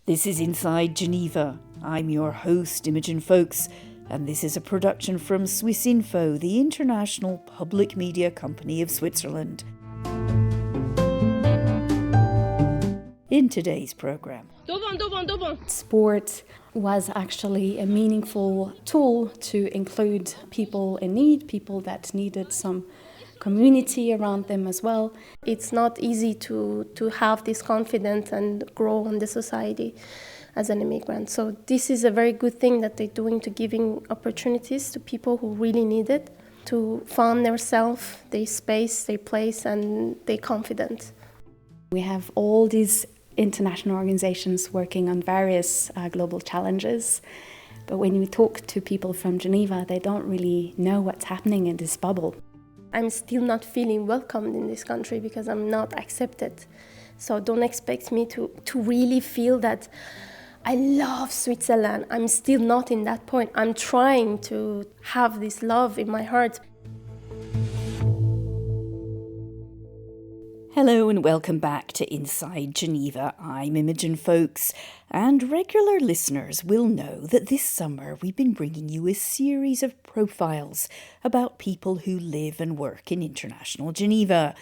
This is Inside Geneva. I'm your host, Imogen Folks, and this is a production from Swissinfo, the international public media company of Switzerland. In today's programme, sport was actually a meaningful tool to include people in need, people that needed some community around them as well. It's not easy to have this confidence and grow in the society as an immigrant. So this is a very good thing that they're doing, to giving opportunities to people who really need it, to find themselves, their space, their place, and their confidence. We have all these international organizations working on various global challenges. But when you talk to people from Geneva, they don't really know what's happening in this bubble. I'm still not feeling welcomed in this country because I'm not accepted. So don't expect me to really feel that I love Switzerland. I'm still not in that point. I'm trying to have this love in my heart. hello and welcome back to Inside Geneva. I'm Imogen Folks, and regular listeners will know that this summer we've been bringing you a series of profiles about people who live and work in international Geneva.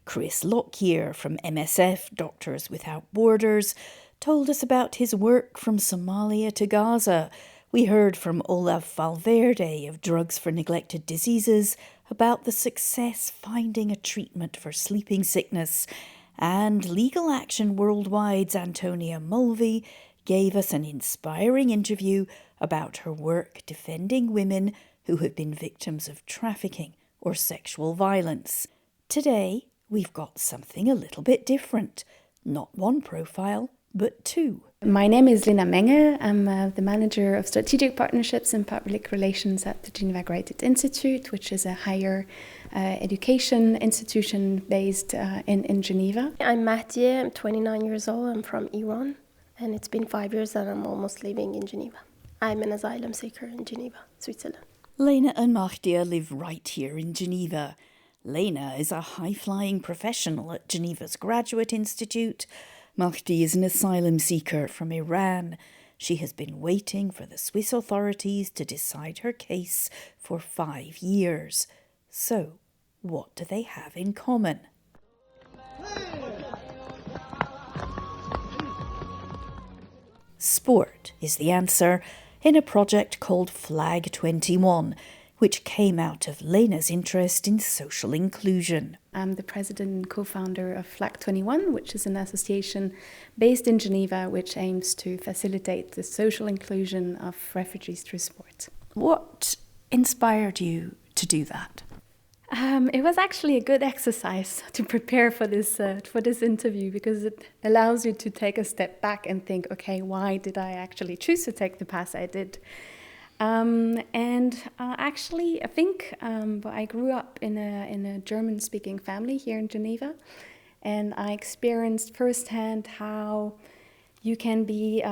Chris Lockyer from MSF, Doctors Without Borders, told us about his work from Somalia to Gaza. We heard from Olaf Valverde of Drugs for Neglected Diseases about the success finding a treatment for sleeping sickness, and Legal Action Worldwide's Antonia Mulvey gave us an inspiring interview about her work defending women who have been victims of trafficking or sexual violence. Today, we've got something a little bit different. Not one profile, but two. My name is Lena Menge. I'm the manager of strategic partnerships and public relations at the Geneva Graduate Institute, which is a higher education institution based in Geneva. I'm Mahdie, I'm 29 years old, I'm from Iran, and it's been 5 years that I'm almost living in Geneva. I'm an asylum-seeker in Geneva, Switzerland. Lena and Mahdie live right here in Geneva. Lena is a high-flying professional at Geneva's Graduate Institute. Mahdie is an asylum-seeker from Iran. She has been waiting for the Swiss authorities to decide her case for 5 years. So, what do they have in common? Sport is the answer in a project called Flag 21, which came out of Lena's interest in social inclusion. I'm the president and co-founder of Flag 21, which is an association based in Geneva which aims to facilitate the social inclusion of refugees through sport. What inspired you to do that? It was actually a good exercise to prepare for this interview, because it allows you to take a step back and think, okay, why did I actually choose to take the path I did? Actually, I think I grew up in a German-speaking family here in Geneva, and I experienced firsthand how you can be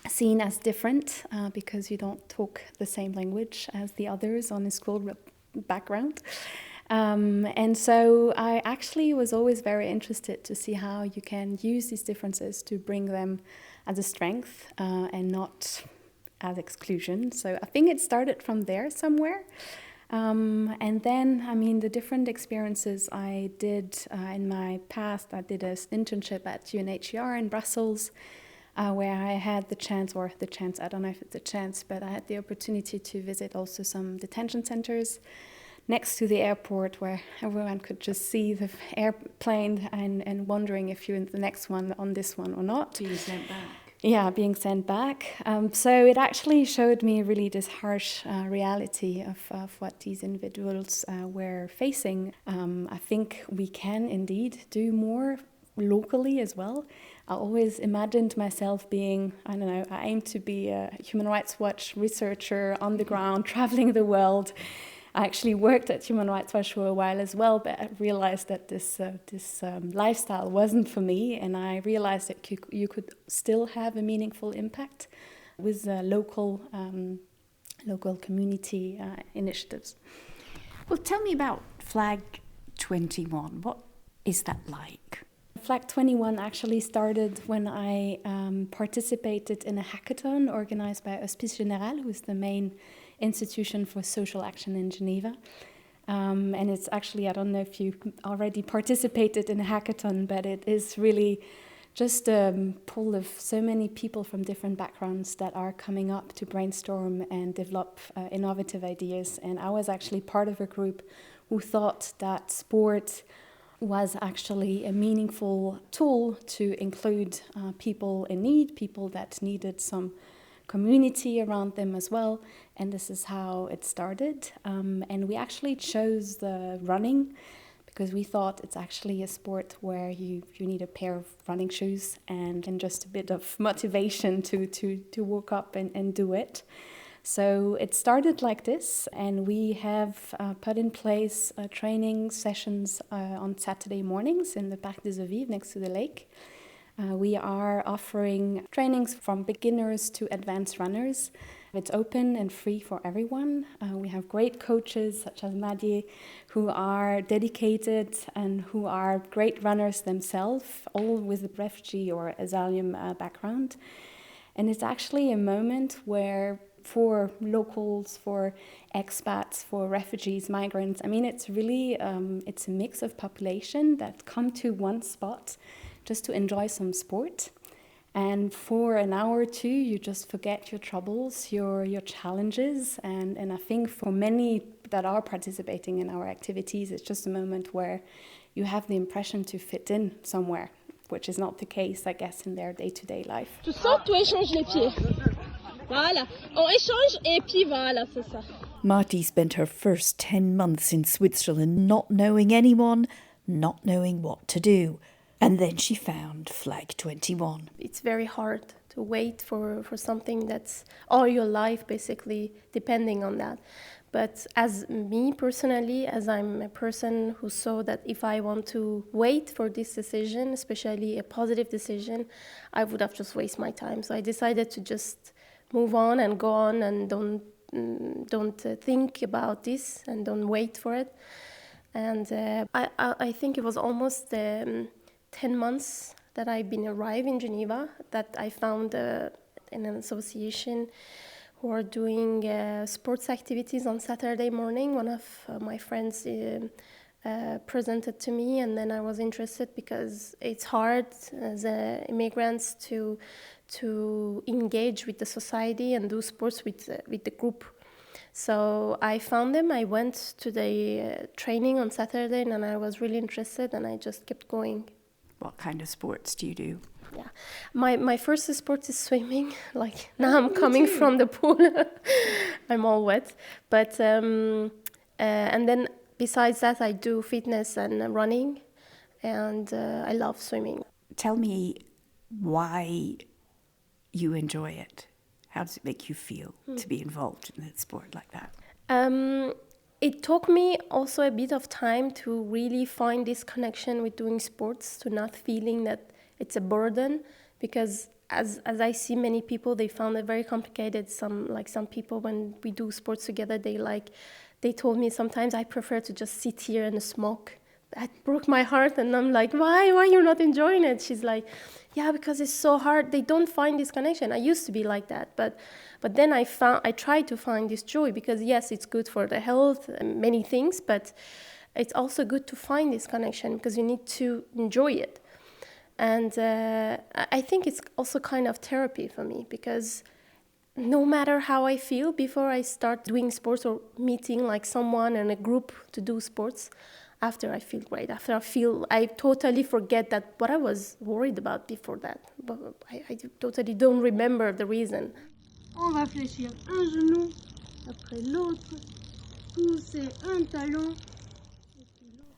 seen as different because you don't talk the same language as the others on a school background. And so I actually was always very interested to see how you can use these differences to bring them as a strength and not as exclusion. So I think it started from there somewhere. And then, the different experiences I did in my past, I did an internship at UNHCR in Brussels, where I had I don't know if it's a chance, but I had the opportunity to visit also some detention centers next to the airport, where everyone could just see the airplane and wondering if you're in the next one on this one or not. Being sent back. Yeah, being sent back. So it actually showed me really this harsh reality of what these individuals were facing. I think we can indeed do more locally as well. I always imagined myself being, I aim to be a Human Rights Watch researcher on the ground, traveling the world. I actually worked at Human Rights Watch for a while as well, but I realized that this lifestyle wasn't for me, and I realized that you could still have a meaningful impact with local community initiatives. Well, tell me about Flag 21. What is that like? Flag 21 actually started when I participated in a hackathon organized by Hospice Général, who's the main institution for social action in Geneva. And it's actually, I don't know if you already participated in a hackathon, but it is really just a pool of so many people from different backgrounds that are coming up to brainstorm and develop innovative ideas. And I was actually part of a group who thought that sport was actually a meaningful tool to include people in need, people that needed some community around them as well. And this is how it started. And we actually chose the running because we thought it's actually a sport where you need a pair of running shoes and just a bit of motivation to walk up and do it. So it started like this, and we have put in place training sessions on Saturday mornings in the Parc des Eaux next to the lake. We are offering trainings from beginners to advanced runners. It's open and free for everyone. We have great coaches such as Mahdie who are dedicated and who are great runners themselves, all with a refugee or asylum background. And it's actually a moment where for locals, for expats, for refugees, migrants, I mean, it's really, it's a mix of population that come to one spot just to enjoy some sport. And for an hour or two, you just forget your troubles, your challenges. And I think for many that are participating in our activities, it's just a moment where you have the impression to fit in somewhere, which is not the case, I guess, in their day-to-day life. Tu sautes, tu échanges les pieds. Voilà. On échange et puis voilà, c'est ça. Mahdie spent her first 10 months in Switzerland not knowing anyone, not knowing what to do. And then she found Flag 21. It's very hard to wait for something that's all your life, basically, depending on that. But as me personally, as I'm a person who saw that if I want to wait for this decision, especially a positive decision, I would have just wasted my time. So I decided to just move on and go on and don't think about this and don't wait for it. And I think it was almost 10 months that I've been arrived in Geneva that I found in an association who are doing sports activities on Saturday morning. One of my friends presented to me, and then I was interested because it's hard as immigrants to engage with the society and do sports with the group. So I found them. I went to the training on Saturday, and I was really interested, and I just kept going. What kind of sports do you do? Yeah, my first sport is swimming. Like now I'm coming from the pool, I'm all wet. But and then besides that, I do fitness and running, and I love swimming. Tell me why you enjoy it. How does it make you feel to be involved in a sport like that? It took me also a bit of time to really find this connection with doing sports, to not feeling that it's a burden, because as I see many people, they found it very complicated. Some people, when we do sports together, they told me sometimes I prefer to just sit here and smoke. That broke my heart, and I'm like, why you're not enjoying it? She's like, yeah, because it's so hard. They don't find this connection. I used to be like that, but then I tried to find this joy, because yes, it's good for the health and many things, but it's also good to find this connection because you need to enjoy it. And I think it's also kind of therapy for me, because no matter how I feel before I start doing sports or meeting like someone in a group to do sports, after I feel great, I totally forget that what I was worried about before that. But I totally don't remember the reason. On va fléchir un genou après l'autre, pousser un talon.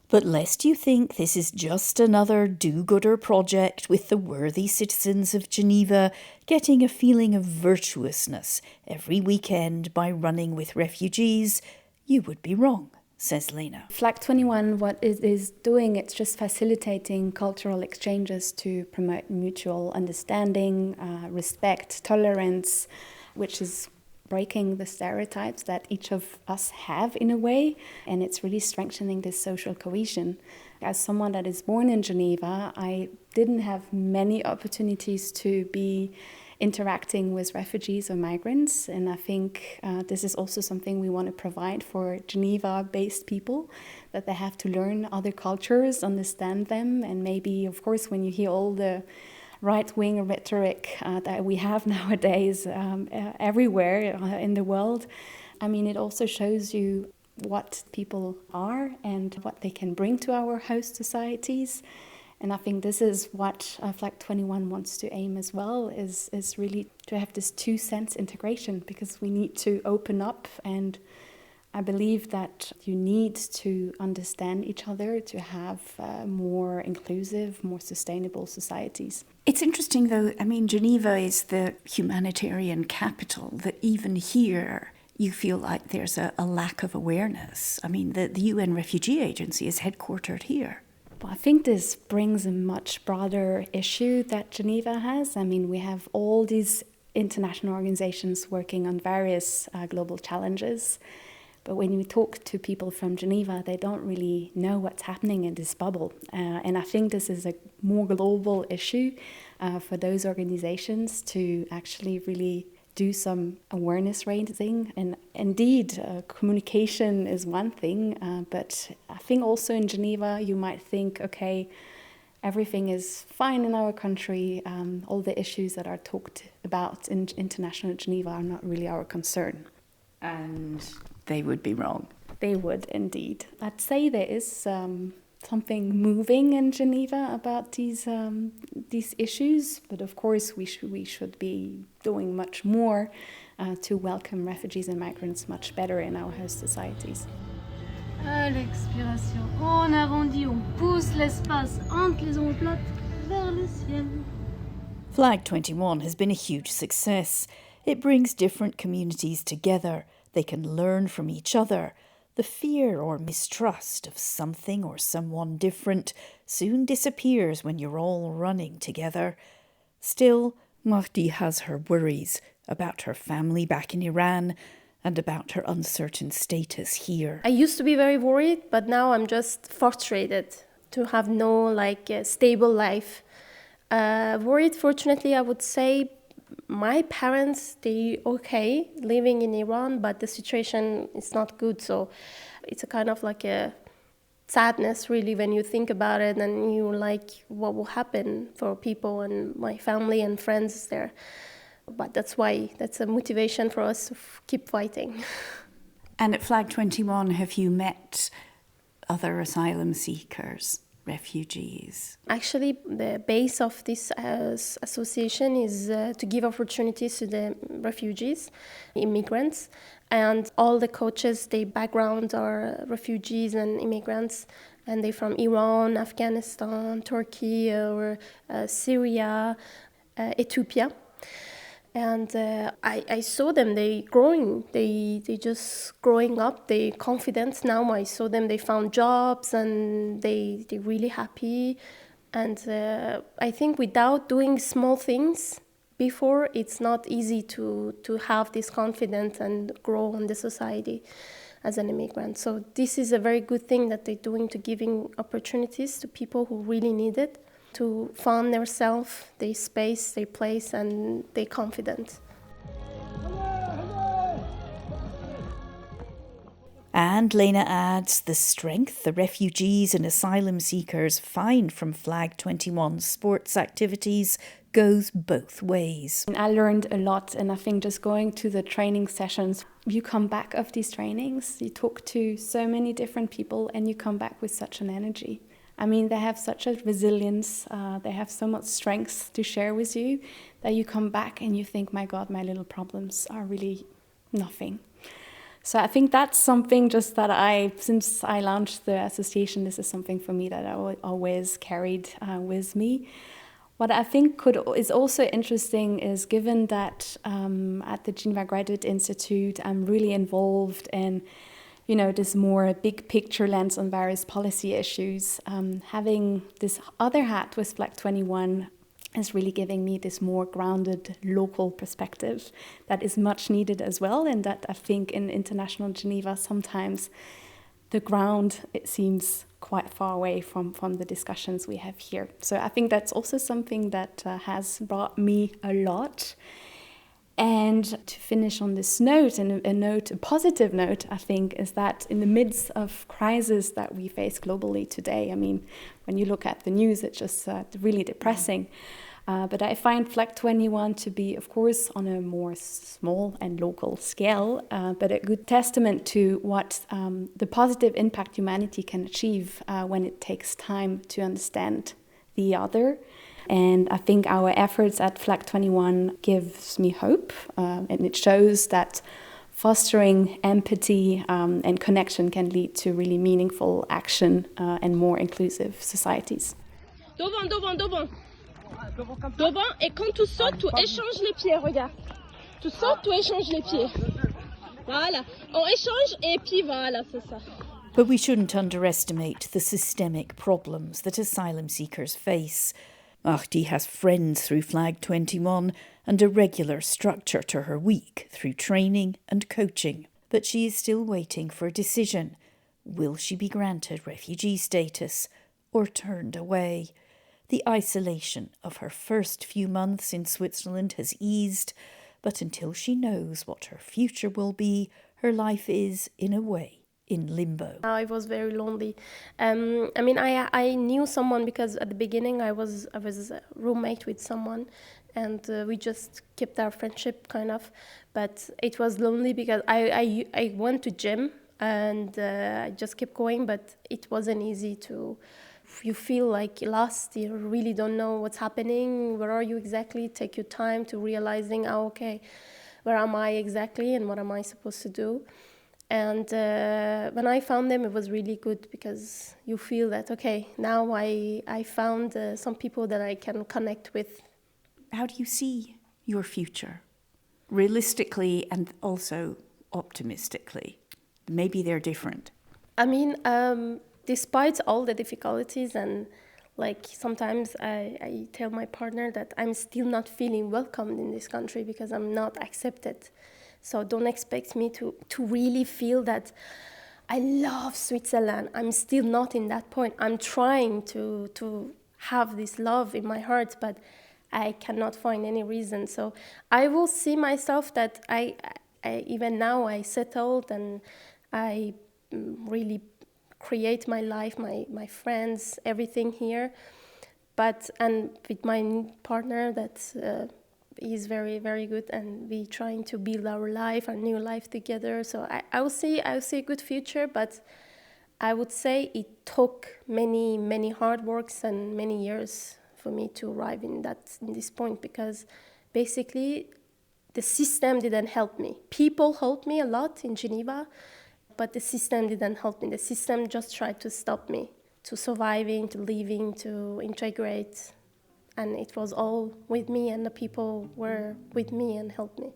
But lest you think this is just another do-gooder project with the worthy citizens of Geneva getting a feeling of virtuousness every weekend by running with refugees, you would be wrong, says Lena. Flag 21, what it is doing, it's just facilitating cultural exchanges to promote mutual understanding, respect, tolerance, which is breaking the stereotypes that each of us have in a way, and it's really strengthening this social cohesion. As someone that is born in Geneva, I didn't have many opportunities to be interacting with refugees or migrants, and I think this is also something we want to provide for Geneva-based people, that they have to learn other cultures, understand them, and maybe, of course, when you hear all the right-wing rhetoric that we have nowadays everywhere in the world, I mean, it also shows you what people are and what they can bring to our host societies. And I think this is what Flag 21 wants to aim as well, is really to have this two-sense integration, because we need to open up, and I believe that you need to understand each other to have more inclusive, more sustainable societies. It's interesting though, I mean, Geneva is the humanitarian capital, that even here you feel like there's a lack of awareness. I mean, the UN Refugee Agency is headquartered here. Well, I think this brings a much broader issue that Geneva has. I mean, we have all these international organizations working on various global challenges. But when you talk to people from Geneva, they don't really know what's happening in this bubble. And I think this is a more global issue for those organizations to actually really do some awareness raising. And indeed, communication is one thing, but I think also in Geneva, you might think, okay, everything is fine in our country. All the issues that are talked about in international Geneva are not really our concern. And they would be wrong. They would indeed. I'd say there is something moving in Geneva about these issues, but of course we should be doing much more to welcome refugees and migrants much better in our host societies. À l'expiration, on arrondit, on pousse l'espace entre les omoplates vers le ciel. Flag 21 has been a huge success. It brings different communities together. They can learn from each other. The fear or mistrust of something or someone different soon disappears when you're all running together. Still, Mahdie has her worries about her family back in Iran and about her uncertain status here. I used to be very worried, but now I'm just frustrated to have no stable life. Worried, fortunately, I would say. My parents, they okay living in Iran, but the situation is not good. So it's a kind of like a sadness, really, when you think about it, and you like what will happen for people and my family and friends there. But that's a motivation for us to keep fighting. And at Flag 21, have you met other asylum seekers, refugees? Actually, the base of this association is to give opportunities to the refugees, immigrants, and all the coaches, their background are refugees and immigrants, and they're from Iran, Afghanistan, Turkey, or Syria, Ethiopia. And I saw them, they growing, they just growing up, they confident now. I saw them, they found jobs and they're really happy. And I think without doing small things before, it's not easy to have this confidence and grow in the society as an immigrant. So this is a very good thing that they're doing, to giving opportunities to people who really need it, to find themselves, their space, their place, and their confidence. And Lena adds, the strength the refugees and asylum seekers find from Flag 21's sports activities goes both ways. I learned a lot, and I think just going to the training sessions, you come back of these trainings, you talk to so many different people, and you come back with such an energy. I mean, they have such a resilience, they have so much strength to share with you, that you come back and you think, my God, my little problems are really nothing. So I think that's something just that since I launched the association, this is something for me that I always carried with me. What I think is also interesting is, given that at the Geneva Graduate Institute, I'm really involved in this more big picture lens on various policy issues. Having this other hat with Flag 21, is really giving me this more grounded local perspective that is much needed as well, and that I think in international Geneva sometimes the ground, it seems quite far away from the discussions we have here. So I think that's also something that has brought me a lot. And to finish on this note, and a positive note, I think, is that in the midst of crisis that we face globally today, I mean, when you look at the news, it's just really depressing. But I find Flag 21 to be, of course, on a more small and local scale, but a good testament to what the positive impact humanity can achieve when it takes time to understand the other. And I think our efforts at Flag 21 gives me hope, and it shows that fostering empathy and connection can lead to really meaningful action and more inclusive societies. Devant, devant, devant. Devant, et quand tu sautes, tu échanges les pieds, regarde. Tu sautes, tu échanges les pieds. Voilà, on échange et puis voilà, c'est ça. But we shouldn't underestimate the systemic problems that asylum seekers face. Mahdie has friends through Flag 21 and a regular structure to her week through training and coaching. But she is still waiting for a decision. Will she be granted refugee status or turned away? The isolation of her first few months in Switzerland has eased, but until she knows what her future will be, her life is, in a way, in limbo. I was very lonely. I knew someone because at the beginning I was a roommate with someone, and we just kept our friendship kind of. But it was lonely because I went to gym and I just kept going, but it wasn't easy to. You feel like lost, you really don't know what's happening, where are you exactly, take your time to realizing, where am I exactly and what am I supposed to do? And when I found them, it was really good because you feel that, okay, now I found some people that I can connect with. How do you see your future? Realistically and also optimistically? Maybe they're different. Despite all the difficulties and sometimes I tell my partner that I'm still not feeling welcomed in this country because I'm not accepted. So don't expect me to really feel that I love Switzerland. I'm still not in that point. I'm trying to have this love in my heart, but I cannot find any reason. So I will see myself that I even now I settled and I really create my life, my friends, everything here. And with my partner that is very, very good, and we trying to build our new life together. So I will see a good future, but I would say it took many, many hard works and many years for me to arrive in this point, because basically the system didn't help me. People helped me a lot in Geneva, but the system didn't help me. The system just tried to stop me, to surviving, to living, to integrate. And it was all with me, and the people were with me and helped me.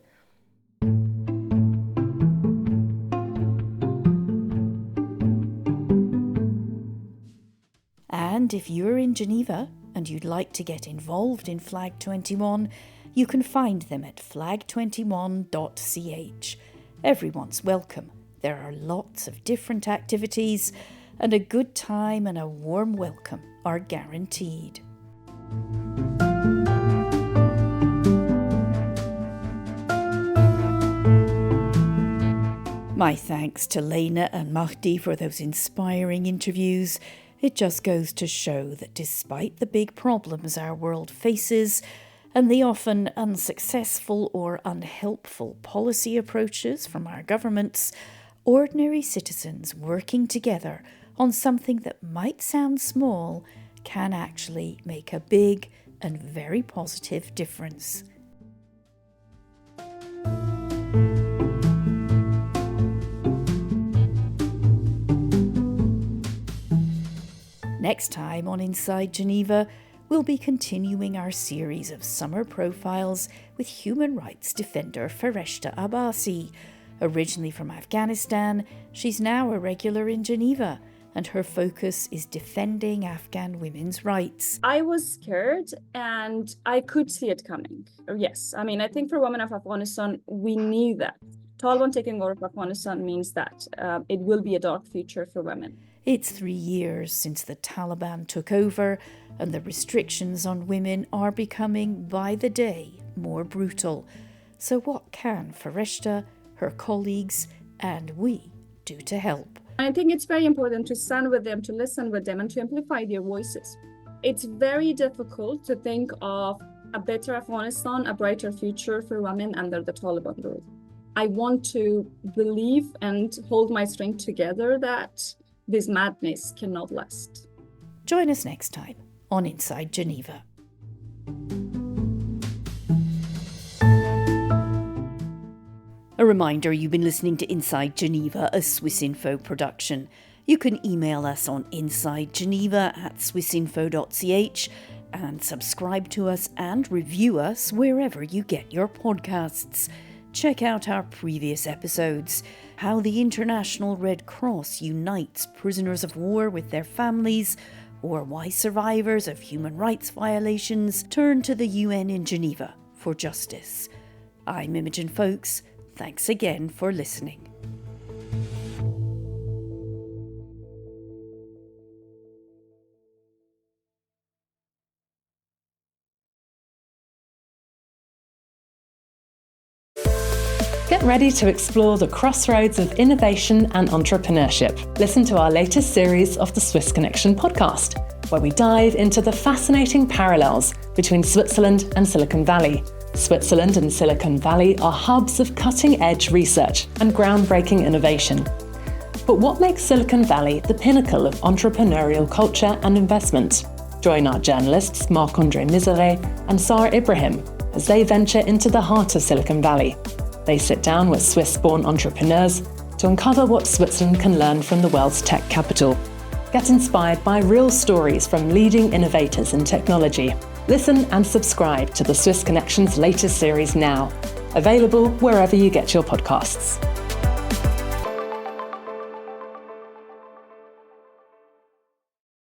And if you're in Geneva and you'd like to get involved in Flag 21, you can find them at flag21.ch. Everyone's welcome. There are lots of different activities, and a good time and a warm welcome are guaranteed. My thanks to Lena and Mahdie for those inspiring interviews. It just goes to show that despite the big problems our world faces and the often unsuccessful or unhelpful policy approaches from our governments, ordinary citizens working together on something that might sound small can actually make a big and very positive difference. Next time on Inside Geneva, we'll be continuing our series of summer profiles with human rights defender Fareshta Abbasi. Originally from Afghanistan, she's now a regular in Geneva and her focus is defending Afghan women's rights. I was scared and I could see it coming. Yes, I mean, I think for women of Afghanistan, we knew that. Taliban taking over Afghanistan means that it will be a dark future for women. It's 3 years since the Taliban took over, and the restrictions on women are becoming, by the day, more brutal. So what can Fareshta, her colleagues, and we do to help? I think it's very important to stand with them, to listen with them, and to amplify their voices. It's very difficult to think of a better Afghanistan, a brighter future for women under the Taliban rule. I want to believe and hold my strength together that this madness cannot last. Join us next time on Inside Geneva. A reminder, you've been listening to Inside Geneva, a Swissinfo production. You can email us on insidegeneva@swissinfo.ch and subscribe to us and review us wherever you get your podcasts. Check out our previous episodes, how the International Red Cross unites prisoners of war with their families, or why survivors of human rights violations turn to the UN in Geneva for justice. I'm Imogen Folks. Thanks again for listening. Get ready to explore the crossroads of innovation and entrepreneurship. Listen to our latest series of the Swiss Connection podcast, where we dive into the fascinating parallels between Switzerland and Silicon Valley. Switzerland and Silicon Valley are hubs of cutting-edge research and groundbreaking innovation. But what makes Silicon Valley the pinnacle of entrepreneurial culture and investment? Join our journalists Marc-André Miseret and Sarah Ibrahim as they venture into the heart of Silicon Valley. They sit down with Swiss-born entrepreneurs to uncover what Switzerland can learn from the world's tech capital. Get inspired by real stories from leading innovators in technology. Listen and subscribe to the Swiss Connection's latest series now, available wherever you get your podcasts.